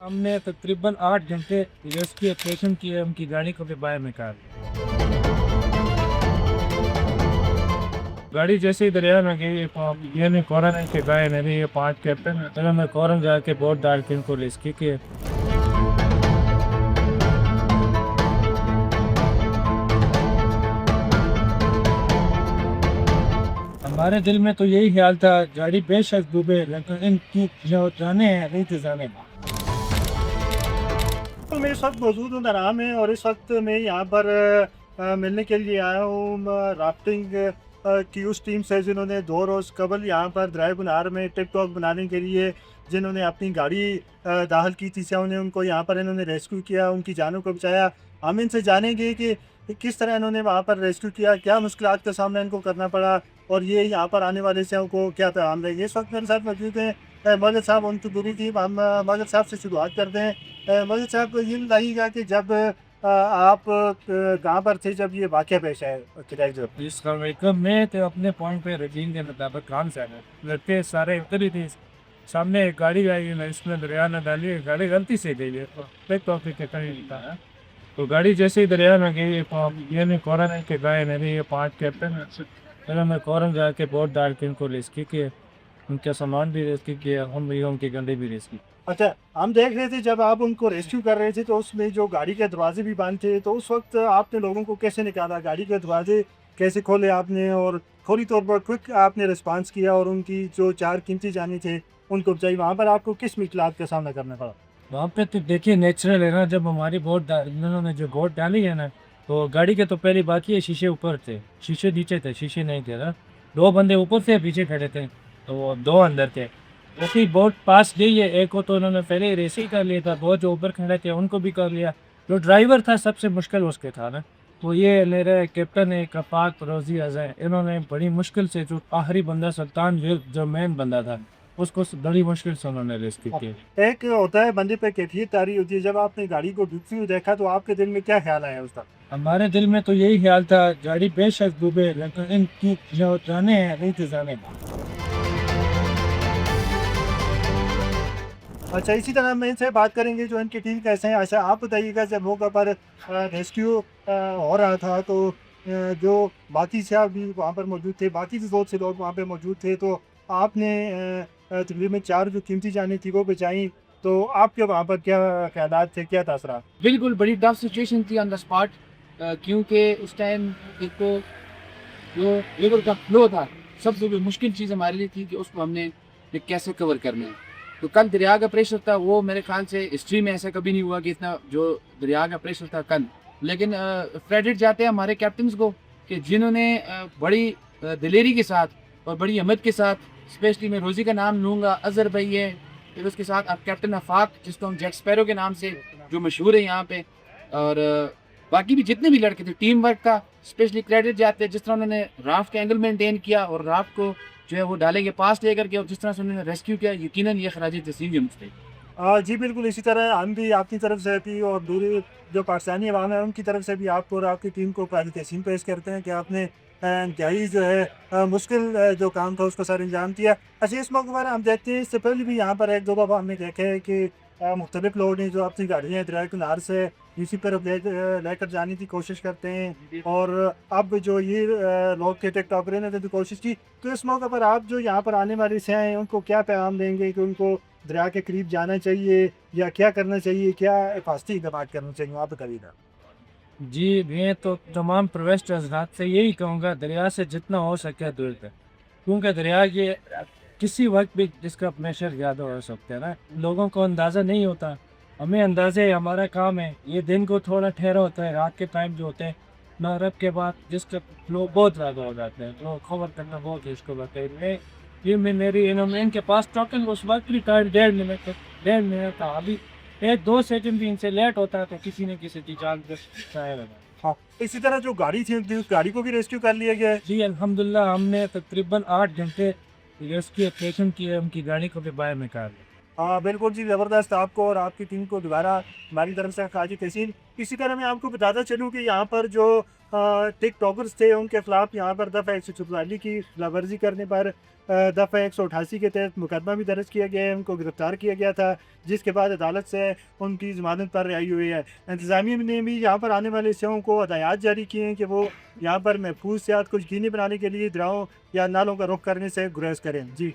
हमने तकरीबन 8 घंटे रेस्क्यू ऑपरेशन किए, उनकी गाड़ी को भी बाहर निकाल। गाड़ी जैसे ही दरिया में गई, ये ने कॉरन के गए मेरे ये 5 कैप्टन, फिर मैं कॉरन जाके बोट डाल के इनको रेस्क्यू किए। हमारे दिल में तो यही ख्याल था, गाड़ी बेशक डूबे लेकिन इनकी जो जाने हैं नहीं तो जाने। तो मैं इस वक्त मौजूद हूँ दराम में और इस वक्त मैं यहाँ पर मिलने के लिए आया हूँ राफ्टिंग की उस टीम से जिन्होंने 2 रोज़ कबल यहाँ पर दरिया बुनार में टिकटॉक बनाने के लिए जिन्होंने अपनी गाड़ी दाखिल की थी, उन्हें उनको यहाँ पर इन्होंने रेस्क्यू किया, उनकी जानों को बचाया। हम इनसे जानेंगे कि किस तरह इन्होंने वहाँ पर रेस्क्यू किया, क्या मुश्किलात का सामना इनको करना पड़ा और ये यहाँ पर आने वाले से को क्या पैगाम रहेंगे। इस वक्त मेरे साथ मौजूद हैं मजिद साहब, उनकी पूरी टीम। हम मजिद साहब से शुरुआत करते हैं। मजिद साहब को ये बताइएगा कि जब आप कहाँ पर थे जब ये वाक़या पेश आया किराए जो? इस वेलकम में तो अपने पॉइंट पे रूटीन के मुताबिक काम से आए, लड़के सारे उतर ही थे। सामने एक गाड़ी आई ना, इसमें दरिया में डाली, गाड़ी गलती से गई है तो टॉपिक के कहीं नहीं था। तो गाड़ी जैसे ही दरिया में गई, ये ने कॉरन के गए मेरे ये 5 कैप्टन, फिर मैं कॉरन जाके बोट डाल के इनको रेस्क्यू किए, उनका सामान भी रेस्क्यू किया, उनकी गंदे भी रेस्क्यू। अच्छा, हम देख रहे थे जब आप उनको रेस्क्यू कर रहे थे तो उसमें जो गाड़ी के दरवाजे भी बंद थे, तो उस वक्त आपने लोगों को कैसे निकाला, गाड़ी के दरवाजे कैसे खोले आपने और फौरी तौर पर क्विक आपने रिस्पांस किया और उनकी जो 4 कीमती जाने थे उनको बचाई? वहाँ पर आपको किस मुश्किलात का सामना करना पड़ा? वहाँ पे तो देखिए नेचुरल है ना, जब हमारी इन्होंने जो बोट डाली है ना, तो गाड़ी के तो पहली बात ये शीशे ऊपर थे, शीशे नीचे थे, शीशे नहीं थे ना। 2 बंदे ऊपर थे, पीछे खड़े थे, तो 2 अंदर थे। जैसे ही बोट पास गई है, एक को तो उन्होंने पहले ही रेस ही कर लिया था, 2 जो ऊपर खड़े थे उनको भी कर लिया। जो ड्राइवर था सबसे मुश्किल उसके था ना, तो ये मेरे कैप्टन है कपाक रोजी अजय, इन्होंने बड़ी मुश्किल से जो आखिरी बंदा सुल्तान जो मेन बंदा था उसको बड़ी मुश्किल से उन्होंने रेस्क्यू किया। एक होता है बंदे पे कैफियत तारी होती है, जब आपने गाड़ी को डूबती हुई देखा तो आपके दिल में क्या ख्याल आया उस वक्त? हमारे दिल में तो यही ख्याल था, गाड़ी बेशक डूबे लेकिन इनकी जो जाने हैं नहीं तो जाने। अच्छा, इसी तरह हम इनसे बात करेंगे जो इनकी टीम कैसे हैं। अच्छा, आप बताइएगा जब मौका पर रेस्क्यू हो रहा था तो जो बाकी से भी वहाँ पर मौजूद थे, बाकी भी बहुत से लोग वहाँ पे मौजूद थे, तो आपने तकरीबन 4 जो कीमती जानें थी वो बचाई, तो आपके वहाँ पर क्या ख्यालात थे, क्या तासरात? बिल्कुल बड़ी टफ सिचुएशन थी ऑन द स्पॉट, क्योंकि उस टाइम एक तो जो रिवर का फ्लो था सबसे भी मुश्किल चीज़ हमारे लिए थी कि उसको हमने ये कैसे कवर करना है। तो कल दरिया का प्रेशर था, वो मेरे ख्याल से हिस्ट्री में ऐसा कभी नहीं हुआ कि इतना जो दरिया का प्रेशर था कल। लेकिन क्रेडिट जाते हैं हमारे कैप्टन्स को कि जिन्होंने बड़ी दिलेरी के साथ और बड़ी हिम्मत के साथ, स्पेशली मैं रोज़ी का नाम लूँगा, अजहर भाई है, फिर उसके साथ आप कैप्टन अफाक जिसको हम जैक स्पैरो के नाम से जो मशहूर है यहाँ पे, और बाकी भी जितने भी लड़के थे, टीम वर्क का स्पेशली क्रेडिट जाते हैं। जिस तरह उन्होंने राफ्ट का एंगल मेंटेन किया और राफ्ट को जो है वो डाले के पास लेकर के और जिस तरह से उन्होंने रेस्क्यू किया, यकीनन ये खराज तस्लीम है मुझे। जी बिल्कुल, इसी तरह हम भी आपकी तरफ से भी और दूसरी जो पाकिस्तानी अवाम है उनकी तरफ से भी आपको और आपकी टीम को पहले तहसीन पेश करते हैं कि आपने इंतहाई जो है मुश्किल जो काम था उसको सर अंजाम दिया। अच्छा, इस मौके पर हम देखते हैं, इससे पहले भी यहाँ पर 1-2 दफ़ा हमने देखा है कि मुख्तलिफ लोग ने जो अपनी गाड़ियाँ दरिया किनार से इसी तरफ लेकर जाने की कोशिश करते हैं और अब जो ये लोग के टिकटॉकर ने तो कोशिश की। तो इस मौके पर आप जो यहाँ पर आने वाले से हैं उनको क्या पैगाम देंगे कि उनको दरिया के करीब जाना चाहिए या क्या करना चाहिए, क्या हिफाजती इक़दाम करना चाहिए? आप बताइएगा। जी, मैं तो तमाम प्रोवेस्ट हज़रात से यही कहूँगा, दरिया से जितना हो सके दूर रहें, क्योंकि दरिया ये किसी वक्त भी जिसका प्रेशर ज़्यादा हो सकता है ना, लोगों को अंदाज़ा नहीं होता। हमें अंदाज़े हमारा काम है, ये दिन को थोड़ा ठहरा होता है, रात के टाइम जो होते हैं मगरिब के बाद जिसका फ्लो बहुत ज़्यादा हो जाते हैं, तो कवर करना बहुत मुश्किल होता है। मैं मेरी इन्होंने इनके पास टोकन उस वक्त भी था 1.5 मिनट था, अभी 1-2 सेकंड भी इनसे लेट होता है तो किसी न किसी की जान जाए। हाँ, इसी तरह जो गाड़ी थी उस गाड़ी को भी रेस्क्यू कर लिया गया है? जी अल्हम्दुलिल्लाह, हमने तकरीबन 8 घंटे रेस्क्यू ऑपरेशन किए, उनकी गाड़ी को भी बाहर निकाल। हाँ बिल्कुल जी, ज़बरदस्त आपको और आपकी टीम को दोबारा हमारी तरफ से खाजी तहसीन। इसी तरह मैं आपको बताता चलूँ कि यहाँ पर जो टिकटॉकर्स थे उनके खिलाफ यहाँ पर दफ़ा 144 की खिलाफवर्जी करने पर दफ़ा 188 के तहत मुकदमा भी दर्ज किया गया है, उनको गिरफ्तार किया गया था, जिसके बाद अदालत से उनकी ज़मानत पर रिहाई हुई है। इंतज़ामिया ने भी यहाँ पर आने वाले हिस्सों को हदायत जारी किए हैं कि वो यहाँ पर महफूज सेहत को यकीनी बनाने के लिए दराहों या नालों का रुख करने से गुरेज करें। जी।